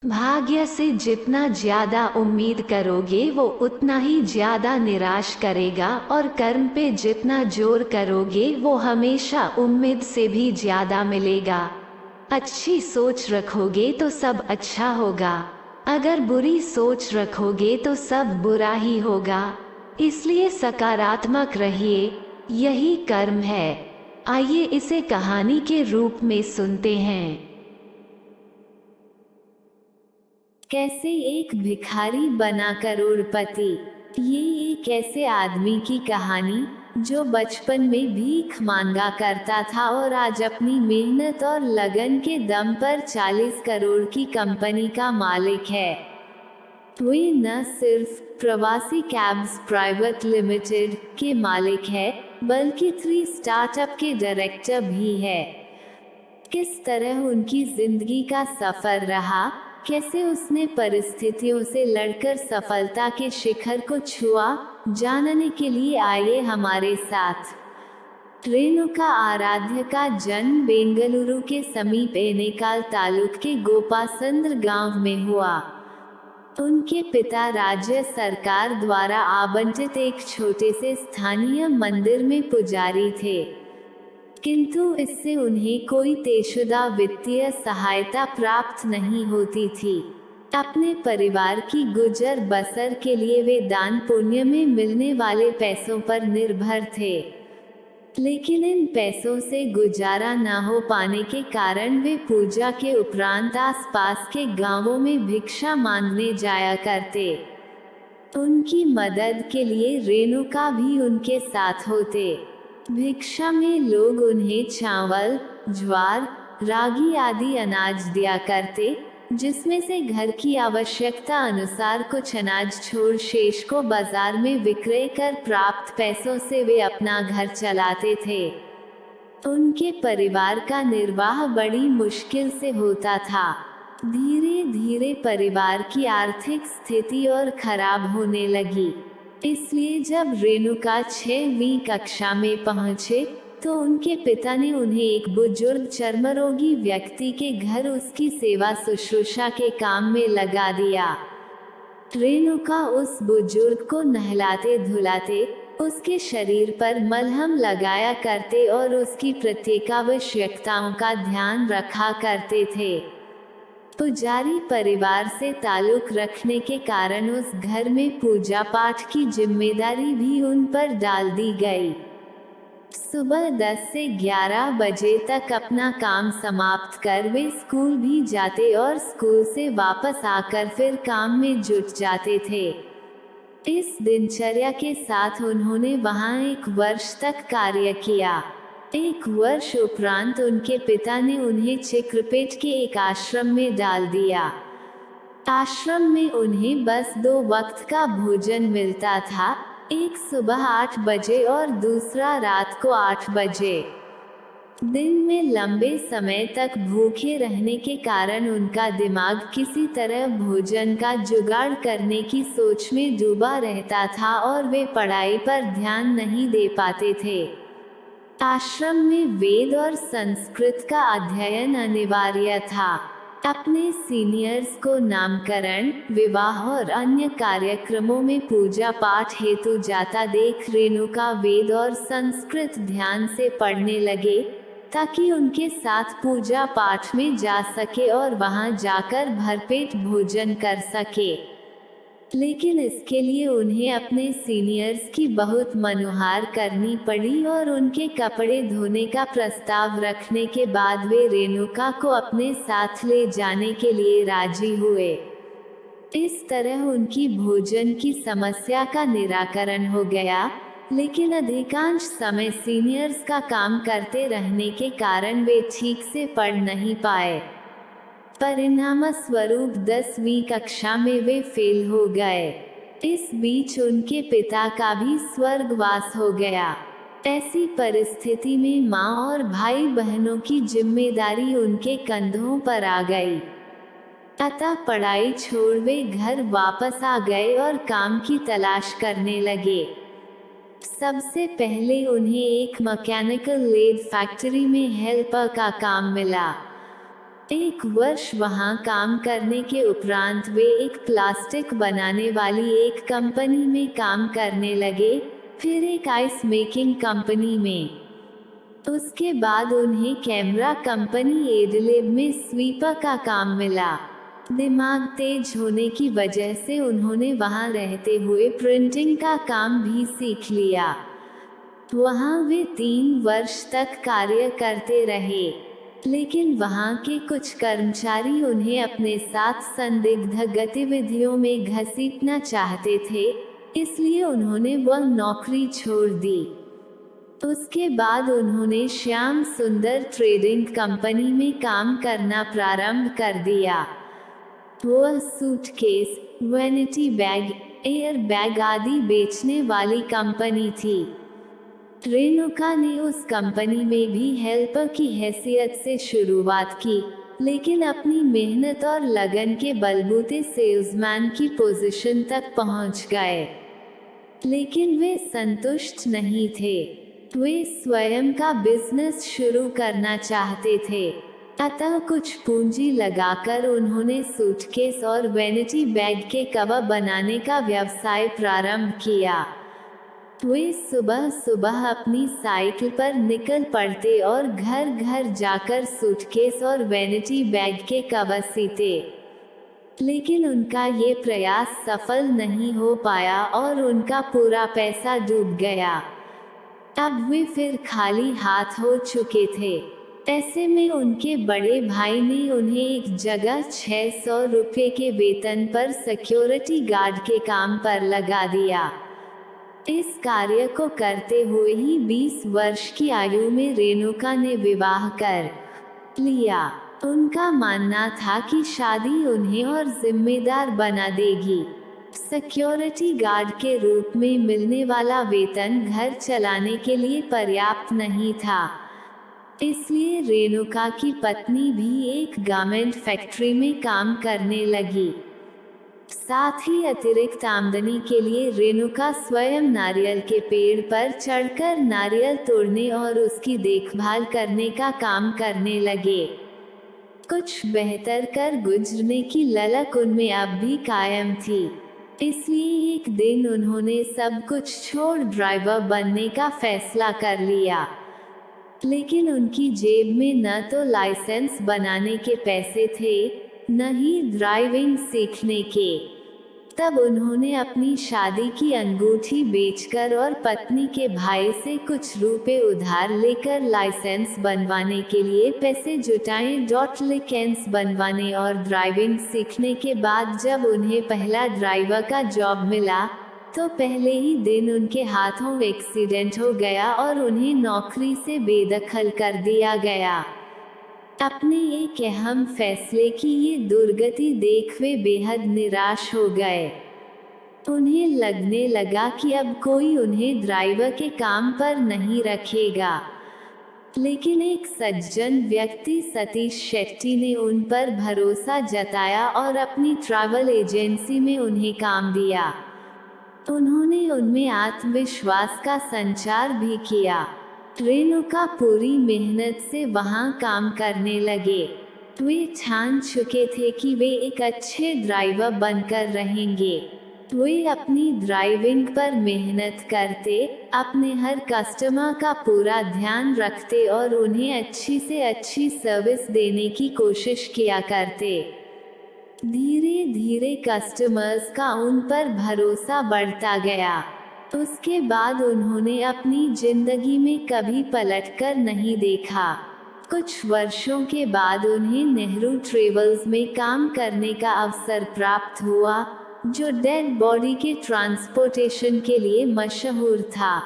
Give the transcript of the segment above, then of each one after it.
भाग्य से जितना ज्यादा उम्मीद करोगे वो उतना ही ज्यादा निराश करेगा, और कर्म पे जितना जोर करोगे वो हमेशा उम्मीद से भी ज्यादा मिलेगा। अच्छी सोच रखोगे तो सब अच्छा होगा, अगर बुरी सोच रखोगे तो सब बुरा ही होगा। इसलिए सकारात्मक रहिए, यही कर्म है। आइए इसे कहानी के रूप में सुनते हैं। कैसे एक भिखारी बना करोड़पति। ये एक ऐसे आदमी की कहानी जो बचपन में भीख मांगा करता था और आज अपनी मेहनत और लगन के दम पर 40 करोड़ की कंपनी का मालिक है। वे न सिर्फ प्रवासी कैब्स प्राइवेट लिमिटेड के मालिक है, बल्कि 3 स्टार्टअप के डायरेक्टर भी है। किस तरह उनकी जिंदगी का सफर रहा, कैसे उसने परिस्थितियों से लड़कर सफलता के शिखर को छुआ, जानने के लिए आइए हमारे साथ। रेणुका आराध्य का जन्म बेंगलुरु के समीप एनेकाल तालुक के गोपासंद्र गांव में हुआ। उनके पिता राज्य सरकार द्वारा आवंटित एक छोटे से स्थानीय मंदिर में पुजारी थे, किंतु इससे उन्हें कोई पेशेदार वित्तीय सहायता प्राप्त नहीं होती थी। अपने परिवार की गुजर बसर के लिए वे दान पुण्य में मिलने वाले पैसों पर निर्भर थे, लेकिन इन पैसों से गुजारा न हो पाने के कारण वे पूजा के उपरांत आसपास के गांवों में भिक्षा मांगने जाया करते। उनकी मदद के लिए रेणुका भी उनके साथ होते। भिक्षा में लोग उन्हें चावल, ज्वार, रागी आदि अनाज दिया करते, जिसमें से घर की आवश्यकता अनुसार कुछ अनाज छोड़ शेष को बाजार में विक्रय कर प्राप्त पैसों से वे अपना घर चलाते थे। उनके परिवार का निर्वाह बड़ी मुश्किल से होता था। धीरे धीरे परिवार की आर्थिक स्थिति और खराब होने लगी। इसलिए जब रेणुका 6वीं कक्षा में पहुंचे तो उनके पिता ने उन्हें एक बुजुर्ग चर्मरोगी व्यक्ति के घर उसकी सेवा शुश्रूषा के काम में लगा दिया। रेणुका उस बुजुर्ग को नहलाते धुलाते, उसके शरीर पर मलहम लगाया करते और उसकी प्रत्येक आवश्यकताओं का ध्यान रखा करते थे। पुजारी परिवार से ताल्लुक रखने के कारण उस घर में पूजा पाठ की जिम्मेदारी भी उन पर डाल दी गई। सुबह 10 से 11 बजे तक अपना काम समाप्त कर वे स्कूल भी जाते और स्कूल से वापस आकर फिर काम में जुट जाते थे। इस दिनचर्या के साथ उन्होंने वहां 1 वर्ष तक कार्य किया। 1 वर्ष उपरांत उनके पिता ने उन्हें चिक्रपेट के एक आश्रम में डाल दिया। आश्रम में उन्हें बस 2 वक्त का भोजन मिलता था, एक सुबह 8 बजे और दूसरा रात को 8 बजे। दिन में लंबे समय तक भूखे रहने के कारण उनका दिमाग किसी तरह भोजन का जुगाड़ करने की सोच में डूबा रहता था और वे पढ़ाई पर ध्यान नहीं दे पाते थे। आश्रम में वेद और संस्कृत का अध्ययन अनिवार्य था। अपने सीनियर्स को नामकरण, विवाह और अन्य कार्यक्रमों में पूजा पाठ हेतु जाता देख रेणुका वेद और संस्कृत ध्यान से पढ़ने लगे, ताकि उनके साथ पूजा पाठ में जा सके और वहां जाकर भरपेट भोजन कर सके। लेकिन इसके लिए उन्हें अपने सीनियर्स की बहुत मनुहार करनी पड़ी और उनके कपड़े धोने का प्रस्ताव रखने के बाद वे रेणुका को अपने साथ ले जाने के लिए राजी हुए। इस तरह उनकी भोजन की समस्या का निराकरण हो गया, लेकिन अधिकांश समय सीनियर्स का काम करते रहने के कारण वे ठीक से पढ़ नहीं पाए। परिणाम स्वरूप 10वीं कक्षा में वे फेल हो गए। इस बीच उनके पिता का भी स्वर्गवास हो गया। ऐसी परिस्थिति में माँ और भाई बहनों की जिम्मेदारी उनके कंधों पर आ गई। अतः पढ़ाई छोड़ वे घर वापस आ गए और काम की तलाश करने लगे। सबसे पहले उन्हें एक मैकेनिकल लेथ फैक्ट्री में हेल्पर का काम मिला। एक वर्ष वहां काम करने के उपरांत वे एक प्लास्टिक बनाने वाली एक कंपनी में काम करने लगे, फिर एक आइस मेकिंग कंपनी में। उसके बाद उन्हें कैमरा कंपनी एडिलेब में स्वीपर का काम मिला। दिमाग तेज होने की वजह से उन्होंने वहां रहते हुए प्रिंटिंग का काम भी सीख लिया। वहां वे 3 वर्ष तक कार्य करते रहे, लेकिन वहां के कुछ कर्मचारी उन्हें अपने साथ संदिग्ध गतिविधियों में घसीटना चाहते थे, इसलिए उन्होंने वह नौकरी छोड़ दी। उसके बाद उन्होंने श्याम सुंदर ट्रेडिंग कंपनी में काम करना प्रारंभ कर दिया। वह suitcase, vanity bag, air bag आदि बेचने वाली कंपनी थी। रेणुका ने उस कंपनी में भी हेल्पर की हैसियत से शुरुआत की, लेकिन अपनी मेहनत और लगन के बलबूते सेल्समैन की पोजीशन तक पहुंच गए। लेकिन वे संतुष्ट नहीं थे। वे स्वयं का बिजनेस शुरू करना चाहते थे। अतः कुछ पूंजी लगाकर उन्होंने सूटकेस और वैनिटी बैग के कवर बनाने का व्यवसाय प्रारंभ किया। वे सुबह सुबह अपनी साइकिल पर निकल पड़ते और घर घर जाकर सूटकेस और वैनिटी बैग के कवर सीते। लेकिन उनका ये प्रयास सफल नहीं हो पाया और उनका पूरा पैसा डूब गया। अब वे फिर खाली हाथ हो चुके थे। ऐसे में उनके बड़े भाई ने उन्हें एक जगह 600 रुपये के वेतन पर सिक्योरिटी गार्ड के काम पर लगा दिया। इस कार्य को करते हुए ही 20 वर्ष की आयु में रेणुका ने विवाह कर लिया। उनका मानना था कि शादी उन्हें और जिम्मेदार बना देगी। सिक्योरिटी गार्ड के रूप में मिलने वाला वेतन घर चलाने के लिए पर्याप्त नहीं था, इसलिए रेणुका की पत्नी भी एक गारमेंट फैक्ट्री में काम करने लगी। साथ ही अतिरिक्त आमदनी के लिए रेणुका स्वयं नारियल के पेड़ पर चढ़कर नारियल तोड़ने और उसकी देखभाल करने का काम करने लगे। कुछ बेहतर कर गुजरने की ललक उनमें अब भी कायम थी, इसलिए एक दिन उन्होंने सब कुछ छोड़ ड्राइवर बनने का फैसला कर लिया। लेकिन उनकी जेब में न तो लाइसेंस बनाने के पैसे थे, न ही ड्राइविंग सीखने के। तब उन्होंने अपनी शादी की अंगूठी बेचकर और पत्नी के भाई से कुछ रुपए उधार लेकर लाइसेंस बनवाने के लिए पैसे जुटाए। लाइसेंस बनवाने और ड्राइविंग सीखने के बाद जब उन्हें पहला ड्राइवर का जॉब मिला, तो पहले ही दिन उनके हाथों एक्सीडेंट हो गया और उन्हें नौकरी से बेदखल कर दिया गया। अपने एक अहम फैसले की ये दुर्गति देख वे बेहद निराश हो गए। उन्हें लगने लगा कि अब कोई उन्हें ड्राइवर के काम पर नहीं रखेगा। लेकिन एक सज्जन व्यक्ति सतीश शेट्टी ने उन पर भरोसा जताया और अपनी ट्रैवल एजेंसी में उन्हें काम दिया। उन्होंने उनमें आत्मविश्वास का संचार भी किया। रेणुका पूरी मेहनत से वहां काम करने लगे। वे ठान चुके थे कि वे एक अच्छे ड्राइवर बनकर रहेंगे। वे अपनी ड्राइविंग पर मेहनत करते, अपने हर कस्टमर का पूरा ध्यान रखते और उन्हें अच्छी से अच्छी सर्विस देने की कोशिश किया करते। धीरे धीरे कस्टमर्स का उन पर भरोसा बढ़ता गया। उसके बाद उन्होंने अपनी जिंदगी में कभी पलटकर नहीं देखा। कुछ वर्षों के बाद उन्हें नेहरू ट्रेवल्स में काम करने का अवसर प्राप्त हुआ, जो डेड बॉडी के ट्रांसपोर्टेशन के लिए मशहूर था।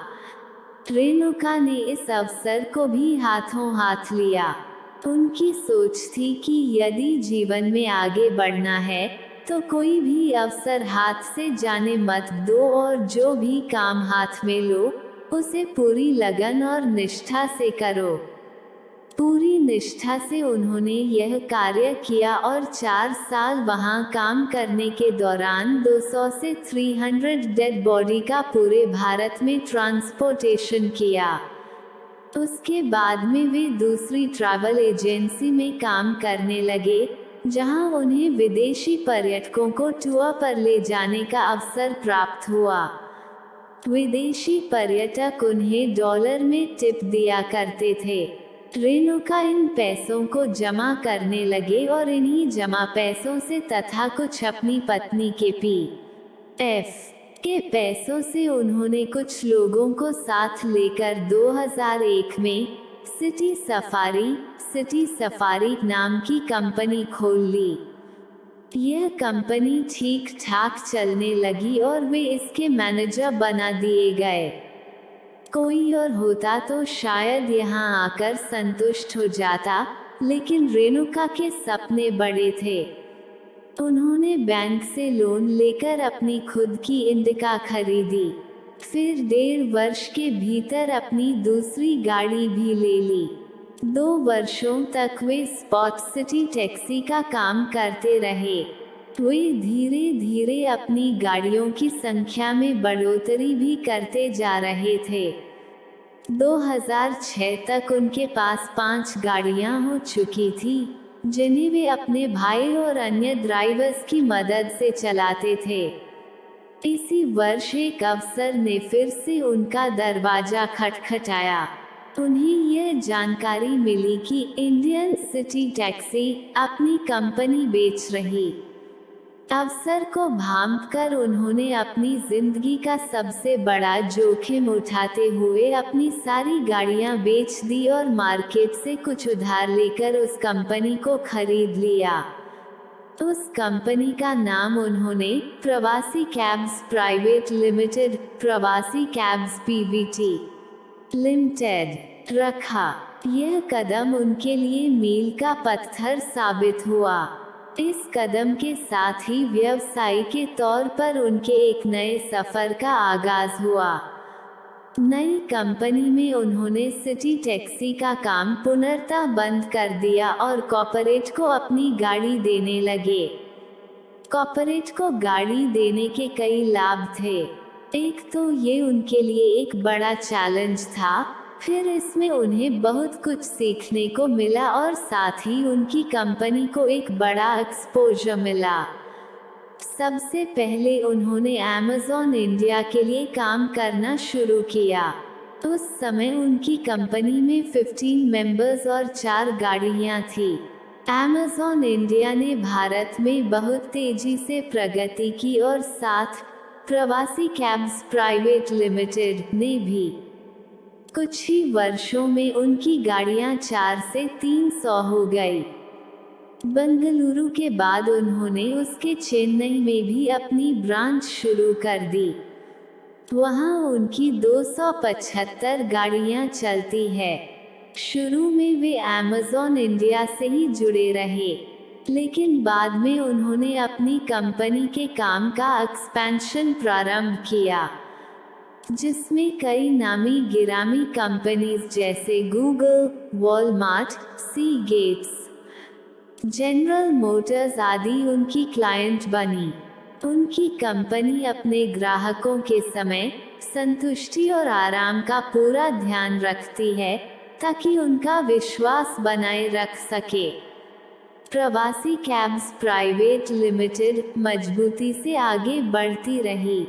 रेणुका ने इस अवसर को भी हाथों हाथ लिया। उनकी सोच थी कि यदि जीवन में आगे बढ़ना है तो कोई भी अवसर हाथ से जाने मत दो और जो भी काम हाथ में लो, उसे पूरी लगन और निष्ठा से करो। पूरी निष्ठा से उन्होंने यह कार्य किया और 4 साल वहां काम करने के दौरान 200 से 300 डेड बॉडी का पूरे भारत में ट्रांसपोर्टेशन किया। उसके बाद में वे दूसरी ट्रैवल एजेंसी में काम करने लगे, जहां उन्हें विदेशी पर्यटकों को टूर पर ले जाने का अवसर प्राप्त हुआ। विदेशी पर्यटक उन्हें डॉलर में टिप दिया करते थे। रेणुका इन पैसों को जमा करने लगे और इन्हीं जमा पैसों से तथा कुछ अपनी पत्नी के पी.एफ. के पैसों से उन्होंने कुछ लोगों को साथ लेकर 2001 में सिटी सफारी नाम की कंपनी खोल ली। यह कंपनी ठीक ठाक चलने लगी और वे इसके मैनेजर बना दिए गए। कोई और होता तो शायद यहाँ आकर संतुष्ट हो जाता, लेकिन रेणुका के सपने बड़े थे। उन्होंने बैंक से लोन लेकर अपनी खुद की इंडिका खरीदी, फिर 1.5 वर्ष के भीतर अपनी दूसरी गाड़ी भी ले ली। 2 वर्षों तक वे स्पॉट सिटी टैक्सी का काम करते रहे। वे धीरे धीरे अपनी गाड़ियों की संख्या में बढ़ोतरी भी करते जा रहे थे। 2006 तक उनके पास 5 गाड़ियां हो चुकी थी, जिन्हें वे अपने भाई और अन्य ड्राइवर्स की मदद से चलाते थे। इसी वर्ष एक अफसर ने फिर से उनका दरवाजा खटखटाया। उन्हें यह जानकारी मिली कि इंडियन सिटी टैक्सी अपनी कंपनी बेच रही। अफसर को भांपकर उन्होंने अपनी जिंदगी का सबसे बड़ा जोखिम उठाते हुए अपनी सारी गाड़ियां बेच दी और मार्केट से कुछ उधार लेकर उस कंपनी को खरीद लिया। उस कंपनी का नाम उन्होंने प्रवासी कैब्स प्राइवेट लिमिटेड, प्रवासी कैब्स पीवीटी लिमिटेड रखा। यह कदम उनके लिए मील का पत्थर साबित हुआ। इस कदम के साथ ही व्यवसायी के तौर पर उनके एक नए सफर का आगाज हुआ। नई कंपनी में उन्होंने सिटी टैक्सी का काम पुनर्तः बंद कर दिया और कॉर्पोरेट को अपनी गाड़ी देने लगे। कॉर्पोरेट को गाड़ी देने के कई लाभ थे। एक तो ये उनके लिए एक बड़ा चैलेंज था, फिर इसमें उन्हें बहुत कुछ सीखने को मिला और साथ ही उनकी कंपनी को एक बड़ा एक्सपोजर मिला। सबसे पहले उन्होंने अमेज़न इंडिया के लिए काम करना शुरू किया। उस समय उनकी कंपनी में 15 मेंबर्स और 4 गाड़ियां थी। अमेज़न इंडिया ने भारत में बहुत तेजी से प्रगति की और साथ प्रवासी कैब्स प्राइवेट लिमिटेड ने भी। कुछ ही वर्षों में उनकी गाड़ियां 4 से 300 हो गई। बंगलुरु के बाद उन्होंने उसके चेन्नई में भी अपनी ब्रांच शुरू कर दी। वहां उनकी 275 गाड़ियां चलती है। शुरू में वे अमेज़न इंडिया से ही जुड़े रहे, लेकिन बाद में उन्होंने अपनी कंपनी के काम का एक्सपेंशन प्रारंभ किया, जिसमें कई नामी गिरामी कंपनीज जैसे गूगल, वॉलमार्ट, सी गेट्स, जनरल मोटर्स आदि उनकी क्लाइंट बनी। उनकी कंपनी अपने ग्राहकों के समय, संतुष्टि और आराम का पूरा ध्यान रखती है ताकि उनका विश्वास बनाए रख सके। प्रवासी कैब्स प्राइवेट लिमिटेड मजबूती से आगे बढ़ती रही।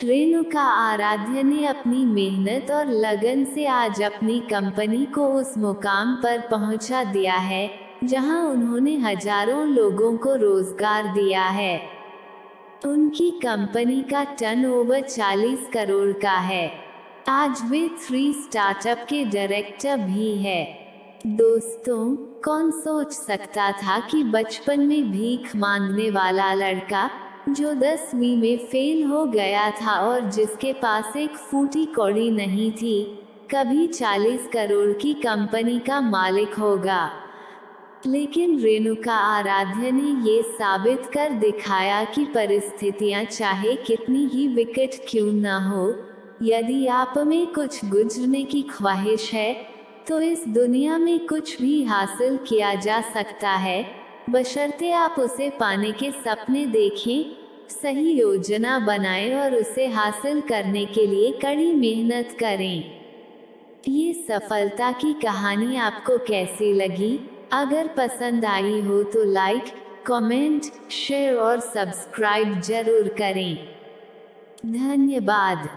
रेणुका आराध्य ने अपनी मेहनत और लगन से आज अपनी कंपनी को उस मुकाम पर पहुंचा दिया है जहां उन्होंने हजारों लोगों को रोजगार दिया है। उनकी कंपनी का टर्नओवर 40 करोड़ का है। आज वे 3 स्टार्टअप के डायरेक्टर भी है। दोस्तों, कौन सोच सकता था कि बचपन में भीख मांगने वाला लड़का जो 10वीं में फेल हो गया था और जिसके पास एक फूटी कौड़ी नहीं थी, कभी 40 करोड़ की कंपनी का मालिक होगा। लेकिन रेणुका आराध्य ने ये साबित कर दिखाया कि परिस्थितियां चाहे कितनी ही विकट क्यों न हो, यदि आप में कुछ गुजरने की ख्वाहिश है तो इस दुनिया में कुछ भी हासिल किया जा सकता है, बशर्ते आप उसे पाने के सपने देखें, सही योजना बनाएं और उसे हासिल करने के लिए कड़ी मेहनत करें। ये सफलता की कहानी आपको कैसी लगी? अगर पसंद आई हो तो लाइक, कमेंट, शेयर और सब्सक्राइब जरूर करें। धन्यवाद।